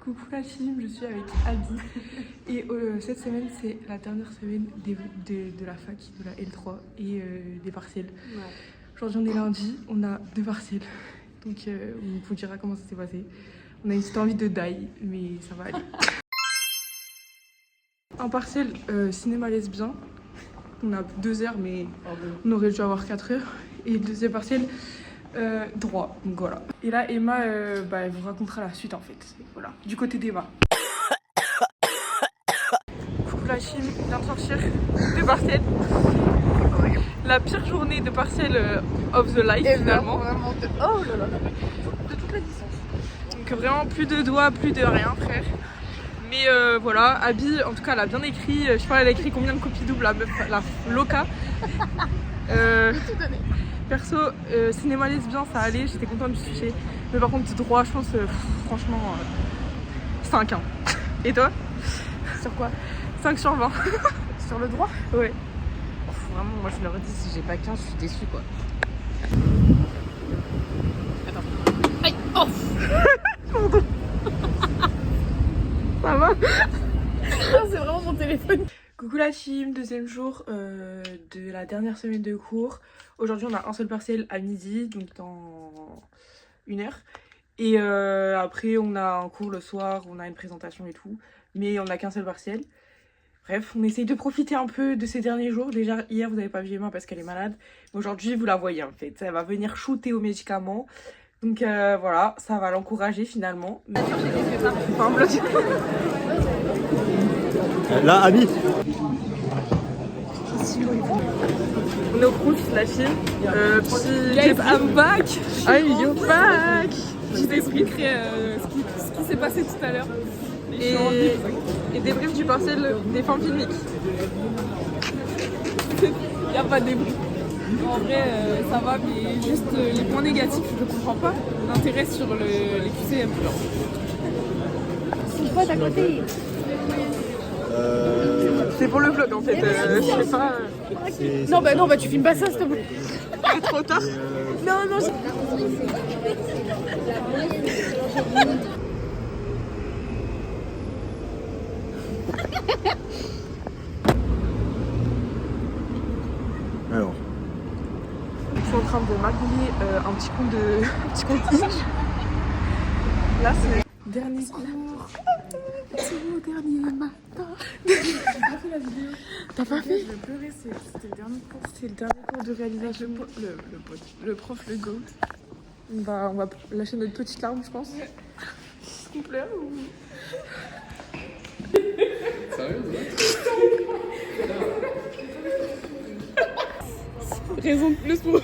Coucou la team, je suis avec Abby et cette semaine c'est la dernière semaine de la fac, de la L3 et des partiels. Ouais. Aujourd'hui on est lundi, on a 2 partiels, donc on vous dira comment ça s'est passé. On a une petite envie de die, mais ça va aller. Un partiel cinéma lesbien, on a 2 heures mais on aurait dû avoir 4 heures. Et le deuxième partiel, droit, donc voilà. Et là Emma, elle vous racontera la suite en fait, voilà, du côté d'Emma. Coucou la Chine, on vient de sortir de partiel. La pire journée de partiel of the life et finalement. Vraiment de... Oh là là, de toute la distance. Donc vraiment plus de doigts, plus de rien frère. Mais voilà, Abby en tout cas elle a bien écrit, je sais pas elle a écrit combien de copies doubles la meuf, la loca. Perso, cinéma lesbien ça allait, j'étais contente du sujet. Mais par contre droit je pense franchement 5 hein. Et toi? Sur quoi? 5 sur 20. Sur le droit? Ouais. Vraiment moi je leur dis si j'ai pas 15 je suis déçue quoi. Attends. Aïe. Oh. Ça va? C'est vraiment mon téléphone. Coucou la team, deuxième jour de la dernière semaine de cours. Aujourd'hui on a un seul partiel à midi, donc dans 1 heure. Et après on a un cours le soir, on a une présentation et tout. Mais on n'a qu'un seul partiel. Bref, on essaye de profiter un peu de ces derniers jours. Déjà hier vous n'avez pas vu Emma parce qu'elle est malade. Aujourd'hui vous la voyez en fait, elle va venir shooter aux médicaments. Donc voilà, ça va l'encourager finalement. Enfin, là, Abby. On est au prouf, la fille. Guys, I'm back. You're back. Je t'expliquerai ce qui s'est passé tout à l'heure. Et débrief du partiel des fins filmiques. Il n'y a pas de débrief. En vrai, ça va, mais juste les points négatifs, je comprends pas l'intérêt sur les QCM. C'est quoi d'à côté? C'est pour le vlog en fait, je sais pas. Non, bah tu filmes pas ça s'il te plaît. C'est trop tard. Non, Alors. Je suis en train de magouiller un petit compte Inch. Là c'est dernier cours. C'est le dernier matin. J'ai pas fait la vidéo. T'as pas fait? Je vais pleurer, c'était le dernier cours. C'est le dernier cours de réalisation. Le prof, le go. On va lâcher notre petite larme, je pense. Est-ce qu'on pleure ou... Sérieux? Raison de plus pour...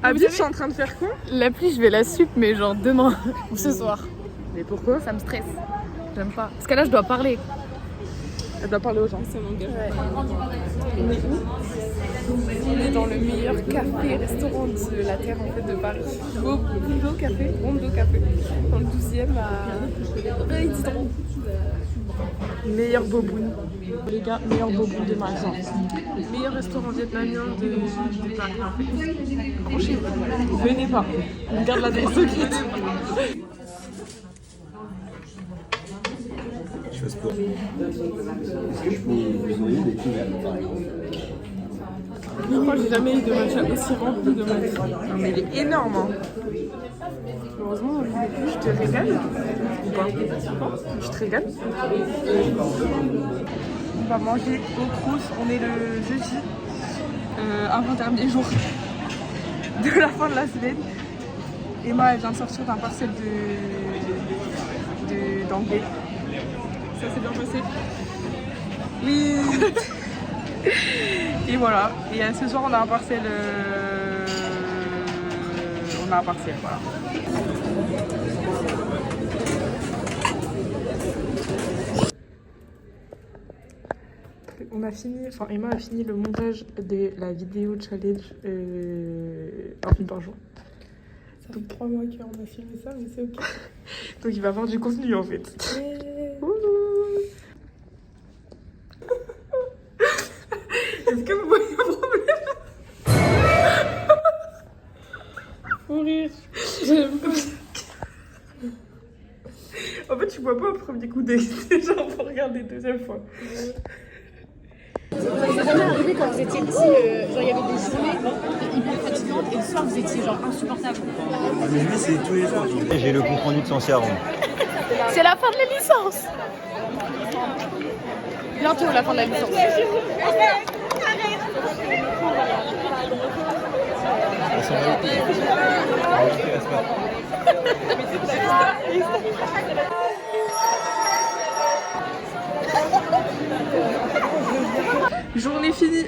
Abby, je suis en train de faire quoi? l'appli je vais la sup mais genre demain ou ce soir. Mais pourquoi? Ça me stresse. J'aime pas. Parce que là je dois parler. Elle doit parler aux gens. Ça m'engage. Ouais. On est où? On est dans le meilleur café restaurant de la terre en fait de Paris. Rondo Café, dans le 12e à Réditron. Meilleur boboon. Les gars, meilleur boboon de magasin. Meilleur restaurant vietnamien de Paris en fait. Branchez-vous. Venez pas. On garde l'adresse secrète. Je fais sport. Est-ce que je peux vous envoyer des couverts par exemple? Je crois que j'ai jamais eu de matcha aussi rempli de matcha. Non mais il est énorme hein. Heureusement, je te régale ou pas? Je te régale. On va manger au Crous, on est le jeudi, avant-dernier jour de la fin de la semaine. Emma elle vient de sortir d'un partiel d'anglais. Ça s'est bien passé. Oui. Et voilà, et ce soir on a un partiel, voilà. On a fini, enfin Emma a fini le montage de la vidéo challenge un film par jour. Ça fait 3 mois qu'on a filmé ça, mais c'est ok. Donc il va avoir du contenu en fait. Est-ce que vous voyez un problème? Faut rire. En fait, tu vois pas au premier coup d'œil, c'est genre pour regarder deuxième fois. C'est jamais arrivé quand vous étiez petit, genre il y avait des journées hyper fatigantes et le soir vous étiez genre insupportable. Mais lui, c'est tous les jours. J'ai le compte rendu de Sancy à rendre. C'est la fin de la licence. Bientôt la fin de la licence. Journée finie.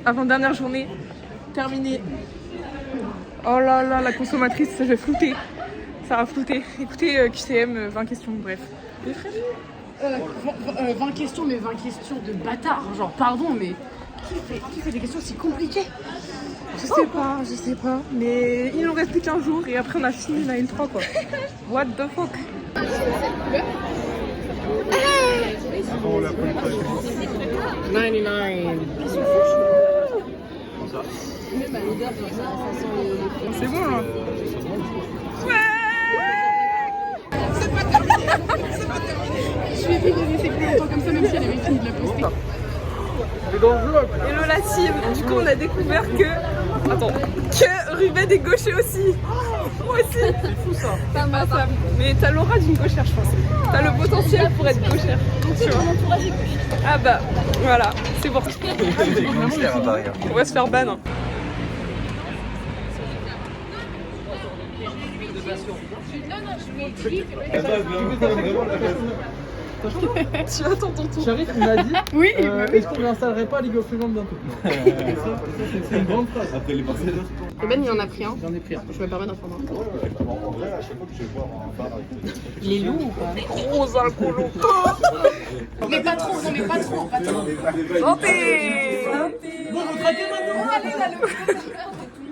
Avant-dernière journée. Terminée. Oh là là, la consommatrice, ça fait flouter. Ça va flouter. Écoutez, QCM, 20 questions, bref. 20 questions, mais 20 questions de bâtard. Genre, pardon, mais qui fait des questions si compliquées? Je sais pas. Mais il nous reste plus qu'un jour et après on a fini la L3 quoi. What the fuck? 99. C'est bon là. Je lui ai fait des essais plus longtemps comme ça, même si elle avait fini de la poster. Hello la team. Du coup on a découvert que Ruben est gaucher aussi. Moi aussi. C'est fou ça. Mais t'as l'aura d'une gauchère je pense. T'as le potentiel pour être gauchère. Tu vois. Ah bah voilà, c'est pour ça. On va se faire ban. Tu attends ton tour. Sharif il m'a dit Oui, est-ce qu'on n'installerait pas League of Legends bientôt? C'est une grande phrase. Après les parcelles. Ben il en a pris un. J'en ai pris un. Je me permets d'en prendre un. En vrai, à chaque fois que je vais voir un bar avec Il est lourd ou pas? Gros alcoolo. Mais pas trop, non mais pas trop, pas trop. Santé. Bon, vous traquez maintenant.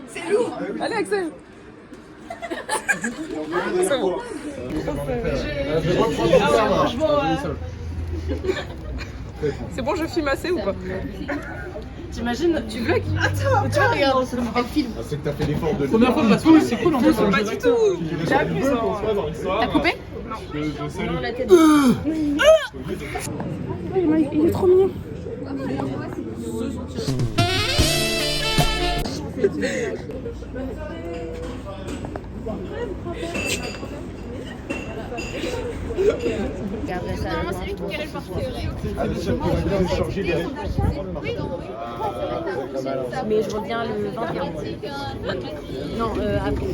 C'est lourd. Allez Axel. C'est bon. C'est bon, je filme assez ou pas? T'imagines, tu vlogs? Attends, tu vois, regarde, elle filme. C'est que t'as fait l'effort de Première fois de la soirée, c'est cool en fait. Pas du tout. J'ai appris ça. T'as coupé? Il est trop mignon. Normalement, c'est lui qui irait le porter. bien changer les règles. Mais je reviens le 21. Non, après.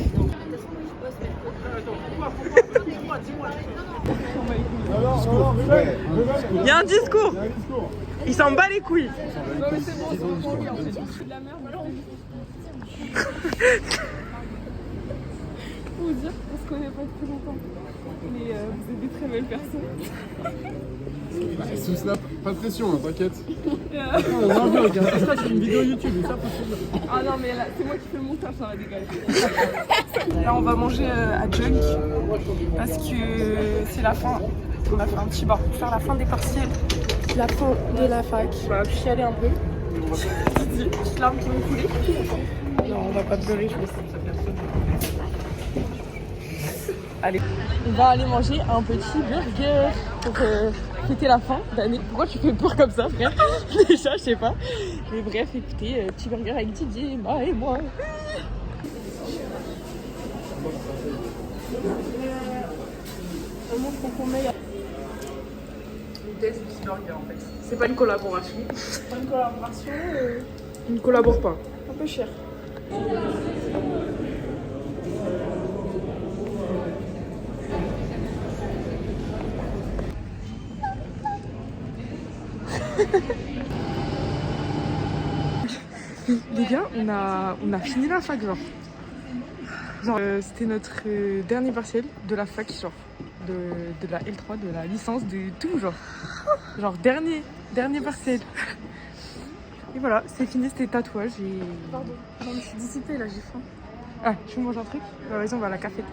Il y a un discours. Il s'en bat les couilles. Non mais c'est bon, c'est lui en fait. Je suis de la merde. Faut vous dire qu'on se connaît pas depuis longtemps. Mais vous êtes des très belles personnes. Sous Snap, pas de pression, hein, t'inquiète. On a un vlog, hein. Ça c'est une vidéo YouTube, c'est ça possible. Ah non mais là, c'est moi qui fais le montage, ça va dégager. Là on va manger à Junk parce que c'est la fin. On a fait un petit bar pour faire la fin des partiels. La fin de la fac. On va chialer un peu. Petites larmes qui vont couler. Non, on va pas pleurer, je pense. Allez, on va aller manger un petit burger pour fêter la fin d'année. Pourquoi tu fais peur comme ça, frère? Déjà, je sais pas. Mais bref, écoutez, petit burger avec Didier, Emma et moi. Vraiment, faut qu'on aille. Des burger en fait. C'est pas une collaboration. Pas une collaboration, On ne collabore pas. un peu cher. Les gars, on a fini la fac genre. C'était notre dernier partiel de la fac genre. De la L3, de la licence, de tout genre. Genre dernier partiel. Et voilà, c'est fini, c'était tatouage et... Pardon, non, mais je suis dissipée là, j'ai faim. Ah, tu manges un truc? Bah vas-y, on va à la café.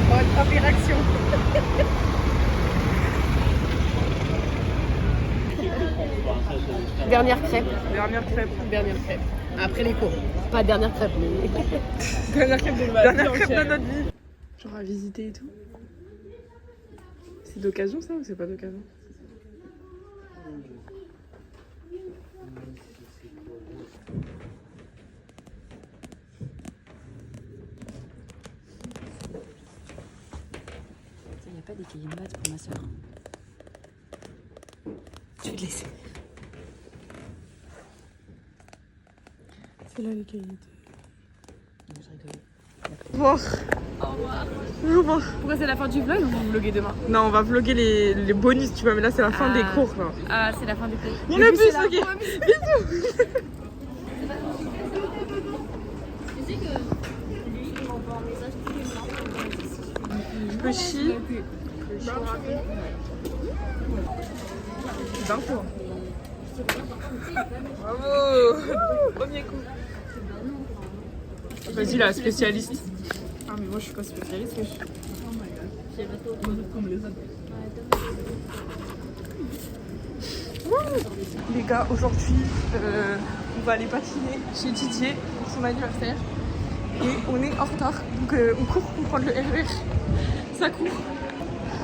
On va taper réaction. dernière crêpe. Dernière crêpe. Dernière crêpe. Après les cours. Pas dernière crêpe, mais. Dernière crêpe de notre vie. Genre à visiter et tout. C'est d'occasion ça ou c'est pas d'occasion? Il n'y a pas des cahiers de maths pour ma soeur. Je vais te laisser. C'est là les cahiers. Je rigole. Au revoir. Au revoir. Au revoir. Pourquoi c'est la fin du vlog ou vous vloguez demain? Non, on va vlogger les bonus, tu vois, mais là c'est la fin des cours. Là. Ah, c'est la fin des cours. Mon abus, ok. Bisous. Je peux chier. D'un coup. Bravo. Premier coup. Vas-y la spécialiste. Ah mais moi je suis pas spécialiste. Les gars, aujourd'hui on va aller patiner chez Didier pour son anniversaire et on est en retard donc on court pour prendre le RER. Ça court.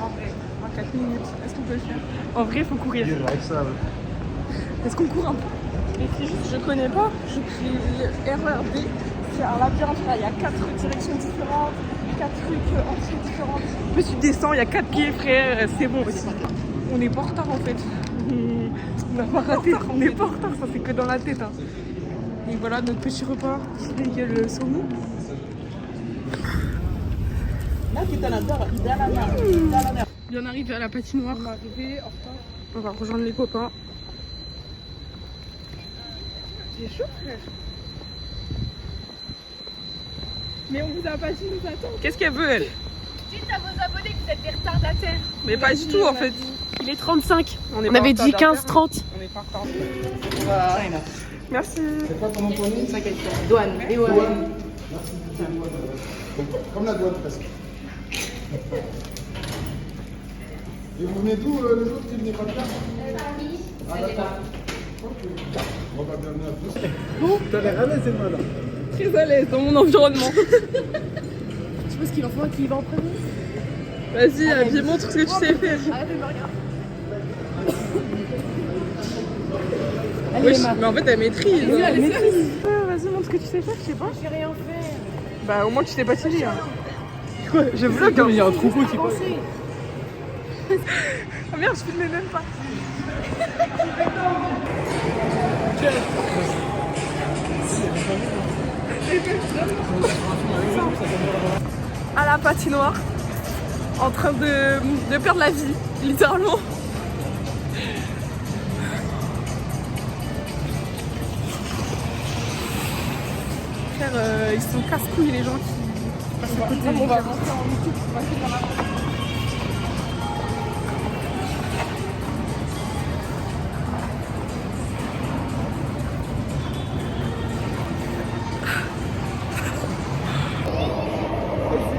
En vrai, en 4 minutes, est-ce qu'on peut le faire? En vrai, il faut courir. Est-ce qu'on court un peu? Et c'est juste, je connais pas, je pris le RER B, c'est un labyrinthe, il y a 4 directions différentes, 4 trucs entiers différents. Plus tu descends, il y a 4 quais, frère, c'est bon aussi. On n'est pas en retard en fait. On n'a pas raté, on n'est pas en retard, ça c'est que dans la tête. Hein. Et voilà notre petit repas, il y a le saumon. Bien arrivé à la patinoire. On est arrivé en retard. On va rejoindre les copains. C'est chaud frère. Mais on vous a pas dit nous attendre. Qu'est-ce qu'elle veut elle? Dites à vos abonnés que vous êtes des retardataires. Mais pas du tout en fait. Il est 35. On avait dit 15-30. On est pas en retard. Merci. C'est quoi ton nom de famille? Douane. Et ouais. Comme la douane presque. Et vous venez d'où les autres qui venaient pas de là? Ah d'accord. Ok. On va bienvenue à tous. T'as l'air à l'aise, Emma, là. Très à l'aise dans mon environnement. Je pense qu'il en faut un qui y va en premier. Vas-y, Abby, montre ce que tu sais faire. Arrête de me regarder. Wesh, mais en fait, elle maîtrise. Oui, elle maîtrise. Vas-y, montre ce que tu sais faire, je sais pas. J'ai rien fait. Bah, au moins, tu t'es pas tiré. Hein. Quoi? Je vlog. Il y a un troupeau qui passe. Oh merde, je filmais même pas. À la patinoire, en train de perdre la vie, littéralement. Frère, ils sont casse-couilles les gens qui passent à côté. On va rentrer en équipe, on va faire dans la rue.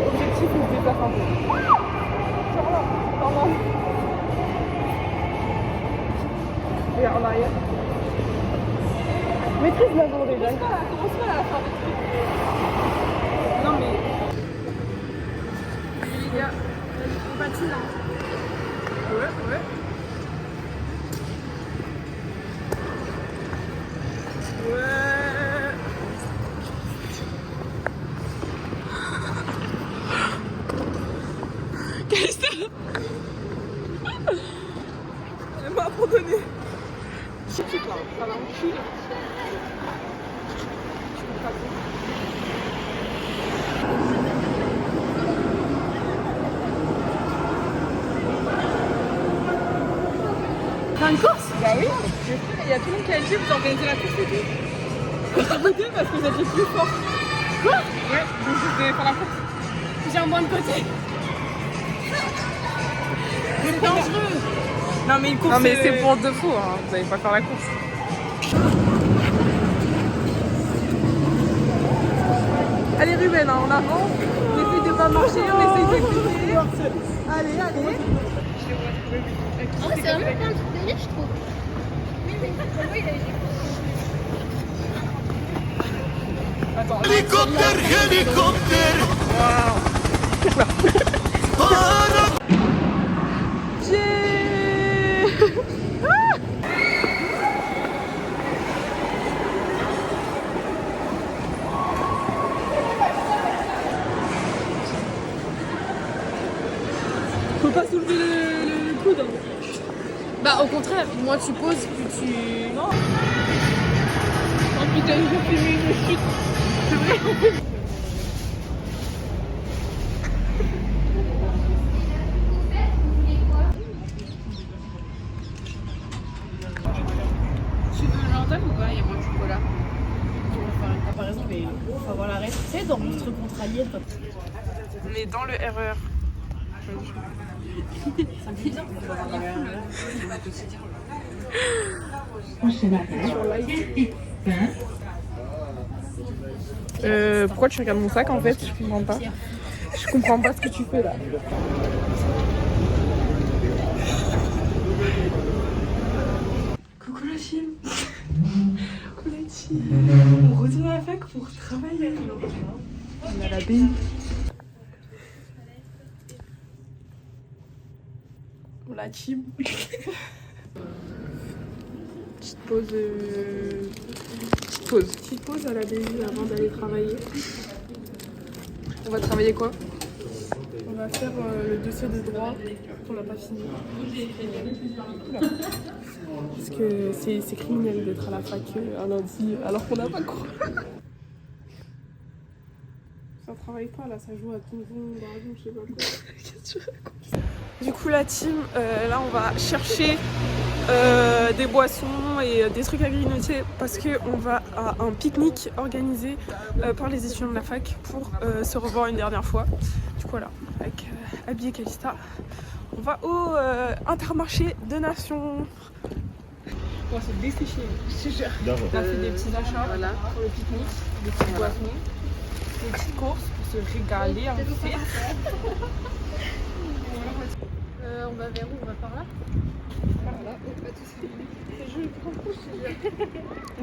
Objectif, on se déplace un peu. Genre là, par là. Regarde en arrière. Maîtrise la journée déjà. Commence pas à la fin des trucs. Non mais... Les gars, on patine là. Ouais. Elle m'a abandonné. C'est qui là? Ça va enculer. T'as une course? Bah oui, il y a tout le monde qui a dit vous organisez la course et tout. Je t'ai voté parce que vous êtes les plus forts. Quoi? Ouais, donc je devais faire la course. J'ai un moins de côté. C'est dangereux. Non mais une course. Non mais c'est pour de faux, hein. Vous allez pas faire la course. Allez Ruben, hein, on avance, on essaye de pas marcher, on essaye d'écouter. Allez. En vrai, c'est vraiment pas un truc de riche, je trouve. Attends. Faut pas soulever le coude. Bah au contraire, moins tu poses, plus tu... Non. Oh putain, je vais filmer une chute. C'est vrai. Tu veux un mental ou pas? Il y a moins de chocolat. On va faire une comparaison, mais faut avoir la reste. Tu sais, dans Monstre contre Alien, On est dans le RER. Pourquoi tu regardes mon sac en fait? Je comprends pas. Je comprends pas ce que tu fais là. Coucou la team. Coucou la team. On retourne à la fac pour travailler. On a la BI. La team. Petite pause. Petite pause à la BI avant d'aller travailler. On va travailler quoi? On va faire le dossier de droit qu'on n'a pas fini. Parce que c'est criminel d'être à la fac un lundi alors qu'on n'a pas cours. Ça travaille pas là, ça joue à Tonton, Dragon, je sais pas quoi. Qu'est-ce que tu racontes? Du coup la team, là on va chercher des boissons et des trucs à grignoter parce qu'on va à un pique-nique organisé par les étudiants de la fac pour se revoir une dernière fois. Du coup voilà, avec Abby et Calista, on va au Intermarché de Nation. On va se dessécher, je te jure. On a fait des petits achats pour le pique-nique, des petites boissons, des petites courses pour se régaler en fait. on va vers où? On va par là?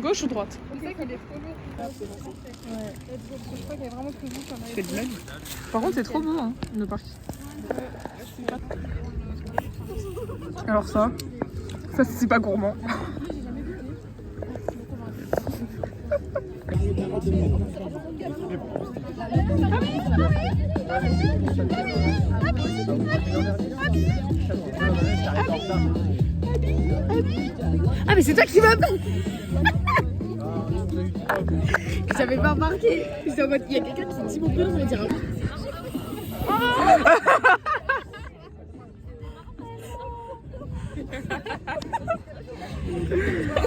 Gauche ou droite? C'est ça qu'il est trop lourd. Ouais. Je crois qu'il y a vraiment que vous sur la. C'est de blague. Par contre c'est trop beau hein, le parc. Alors ça c'est pas gourmand. Ah mais c'est toi qui m'appelles. J'avais pas remarqué. J'étais en mode, il y a quelqu'un qui dit mon prénom, je vais dire.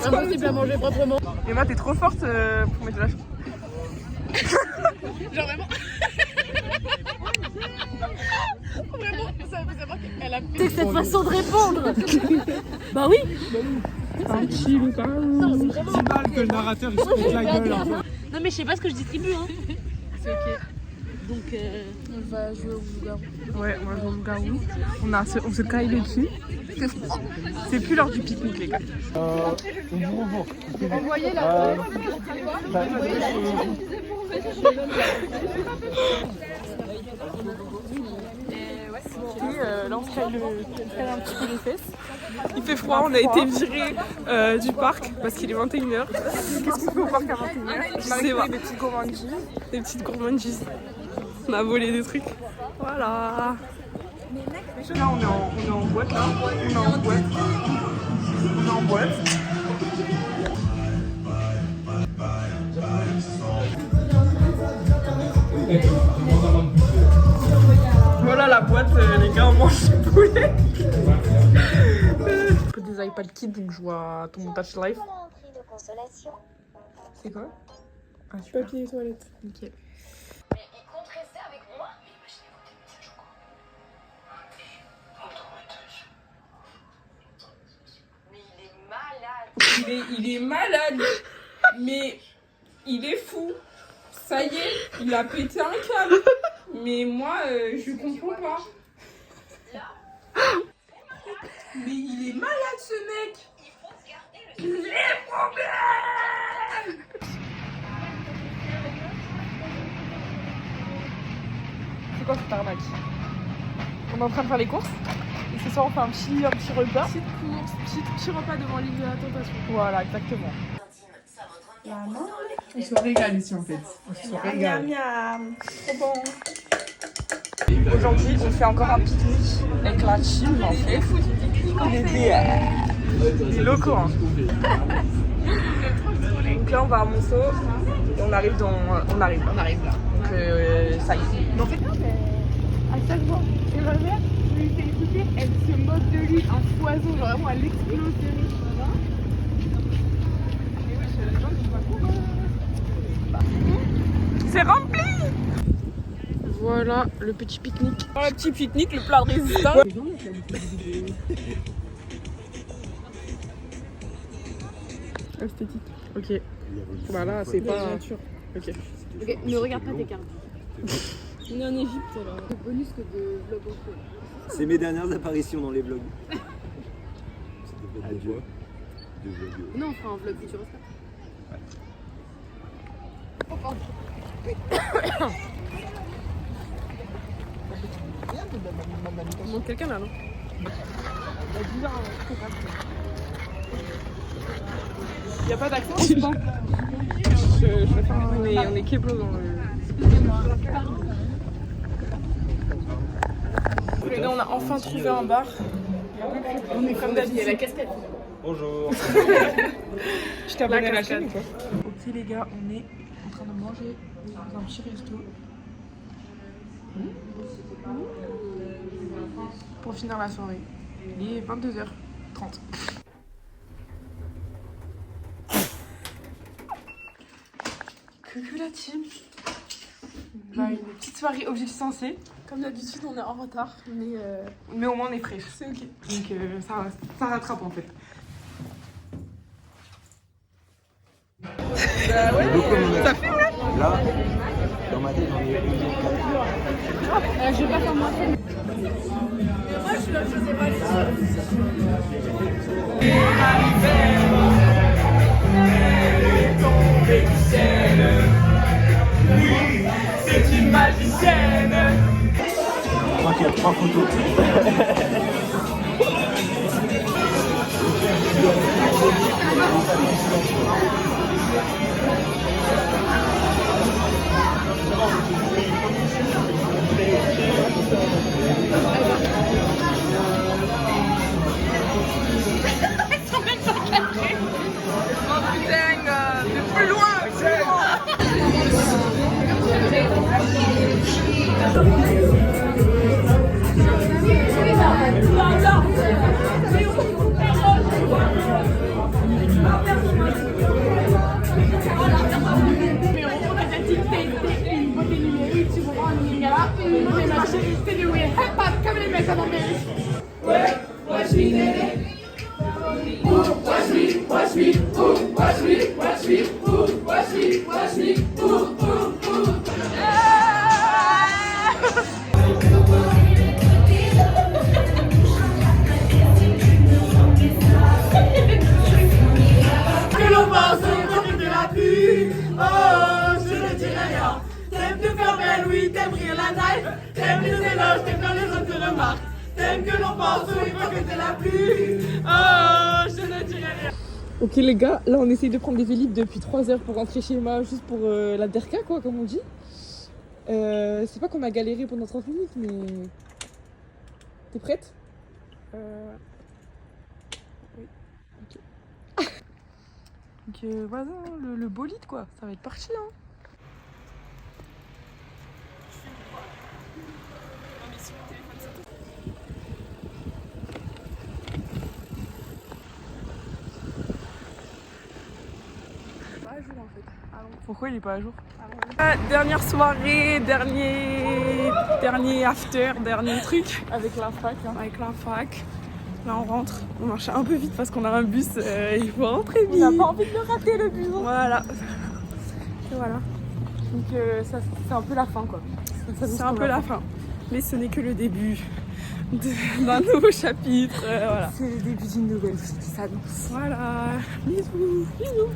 Impossible à manger proprement. Emma t'es trop forte pour mettre de la chose. Genre vraiment. Vraiment, ça me fait savoir qu'elle a fait cette façon de répondre. Bah oui. Un chill quand même. Non, c'est vraiment. C'est mal que le narrateur il se pète la gueule. Hein. Non mais je sais pas ce que je distribue hein. C'est ok. Donc On va jouer au loup-garou. Ouais, on va jouer au loup-garou. On se caille dessus. C'est plus l'heure du pique-nique les gars. Envoyez la. Là on se caille un petit peu les fesses. Il fait froid, on a été viré du parc parce qu'il est 21h. Qu'est-ce qu'on fait au parc à 21h? Je sais pas. Des petites gourmandises. Des petites gourmandises. On a volé des trucs. Voilà. Là on est en boîte là. On est en boîte. On est en boîte. Voilà la boîte, les gars, on mange du poulet. Je peux des iPad Kids, donc je vois ton montage live. C'est quoi? Ah, super. Papier et toilette. Nickel. Mais il compte rester avec moi? Mais imaginez-vous des messages ou quoi? Mais il est malade! Il est malade! Mais il est fou! Ça y est, il a pété un câble! Mais moi, je comprends pas! Mais il est malade ce mec! Il faut garder le C'est quoi cette arnaque? On est en train de faire les courses. Et ce soir on fait un petit repas. Petite course, petit repas devant l'île de la tentation. Voilà, exactement. On se régale ici en fait. On se régale. Miam, trop bon. Aujourd'hui, on fait encore un pique-nique avec la team en fait. On est des locaux. Hein. Donc là, on va à Monceau et on arrive là. Donc ça y est. Mais en fait, à chaque fois que ma mère lui fait écouter, elle se moque de lui, un foison, genre vraiment elle explose de rire. C'est rempli! Voilà le petit pique-nique. Voilà le petit pique-nique, le plat de résistance. Esthétique. Ok. Voilà, c'est pas. Ok. Ok, ne regarde pas tes cartes. On est en Égypte alors. C'est bonus que de vlog en cours. C'est mes dernières apparitions dans les vlogs. Adieu. Non, on fera un vlog Futuroscope. On manque quelqu'un là, non? Il n'y a pas d'accent? Je vais faire on est Keblo dans le... Et là on a enfin trouvé un bar. On est comme d'habitude. La casquette. Bonjour. Je t'abonne à la chaîne ou quoi? Ok les gars, on est en train de manger dans un petit resto. Pour finir la soirée. Il est 22h30. Coucou la team. Bah, une petite soirée objectif sensé. Comme d'habitude, on est en retard, mais au moins on est fraîche. C'est ok. Donc ça rattrape en fait. Bah ouais, ça fait ouais. Là, dans ma tête, j'en ai une. Je vais pas faire moi. Moi, je sais pas c'est une magicienne. Je crois qu'il y a 3 photos. Ok les gars, là on essaye de prendre des Vélib depuis 3 heures pour rentrer chez moi, juste pour la derka quoi, comme on dit. C'est pas qu'on a galéré pendant 30 minutes, mais... T'es prête? Oui. Ok. Donc voilà, le bolide quoi, ça va être parti hein. Pourquoi il est pas à jour? Dernière soirée, dernier after, dernier truc. Avec la fac. Hein. Avec la fac. Là on rentre, on marche un peu vite parce qu'on a un bus, il faut rentrer vite. On n'a pas envie de le rater le bus. Voilà. Et voilà. Donc ça c'est un peu la fin quoi. C'est un peu la fin. Mais ce n'est que le début. d'un nouveau chapitre. Voilà. C'est le début d'une nouvelle vie qui s'annonce. Voilà. Bisous. Bisous.